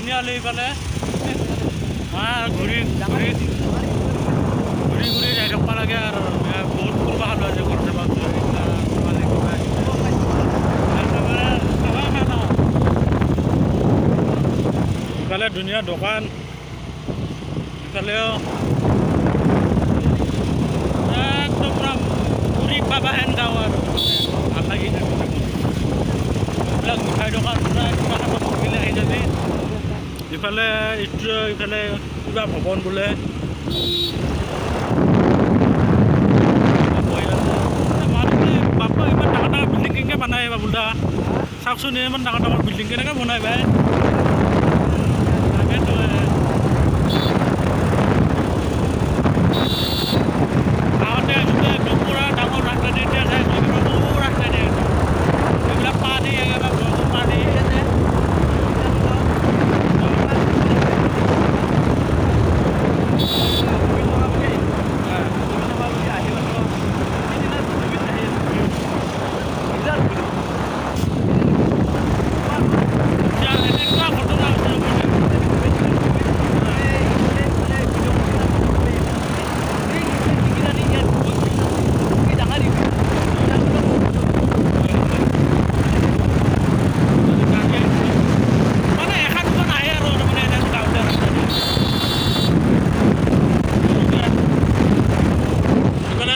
তিনিআলি ইফালে ঘূৰি ঘূৰি ঘূৰি ঘূৰি যাই থাকিব লাগে আৰু বহুত ফুৰিব ভাল হৈছে ঘৰ চাব ইফালে ধুনীয়া দোকান ইফালেও একদম পুৰা ঘূৰি পাবাহেন গাঁও আৰু ভাল লাগি থাকে এইবিলাক মিঠাই দোকান পুৰা কিবা খাব মন আহি যাবি ইফালে ইফালে কিবা ভৱন বোলে বাপা ইমান ডাঙৰ ডাঙৰ বিল্ডিং কেনেকৈ বনাই বাবুদা চাওকচোন ইমান ডাঙৰ ডাঙৰ বিল্ডিং কেনেকৈ বনাই ভাই তাকেতো আগতে একদম পুৰা ডাঙৰ ৰাস্তা দি এতিয়া যায় সৰু ৰাস্তা দিয়ে এইবিলাক পানী একেবাৰে বৰষুণ পানী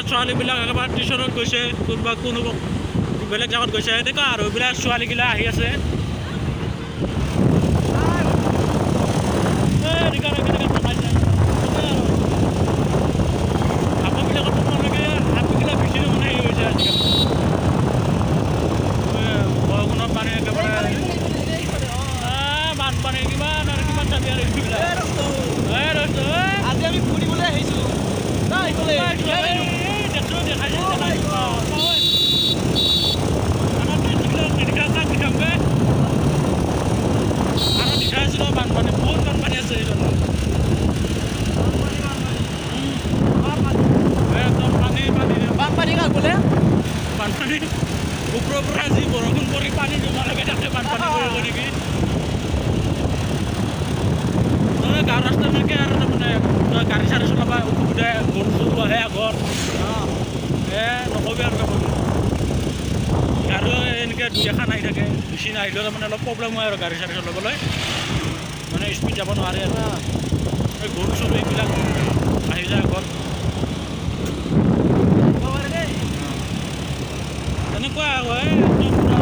ছোৱালীবিলাক একেবাৰে টিউশ্যনত গৈছে কোনোবা কোনো বেলেগ জেগাত গৈছে এনেকুৱা আৰু এইবিলাক ছোৱালীগিলা আহি আছে হাববিলাকত তোমালোকে হাবগিলা বেছি মানে হেৰি হৈছে আজিকালি বৰষুণত পানী একেবাৰে বানপানী কিমান আৰু কিমান চাবি আৰু এইবিলাক আজি আমি ফুৰিবলৈ আহিছোঁ বানপানী বহুত বানপানী আছে একদম পানী পানী বানপানী কাক বোলে বানপানী ওপৰৰ পৰা যি বৰষুণ পৰি পানী জমা লাগে তাতে বানপানী কৰিব নেকি গাঁৱৰ ৰাস্তালৈকে আৰু তাৰমানে গাড়ী চাড়ী চলাবা অসুবিধা গৰু চৰু আহে আগত নকবি আৰু এনেকৈ দুই এখন আহি থাকে বেছি নাহিলেও তাৰমানে অলপ প্ৰব্লেম হয় আৰু গাড়ী চাড়ী চলাবলৈ মানে স্পীড যাব নোৱাৰে আৰু এই গৰু চৰু এইবিলাক আহি যায় আগত তেনেকুৱা হয় একদম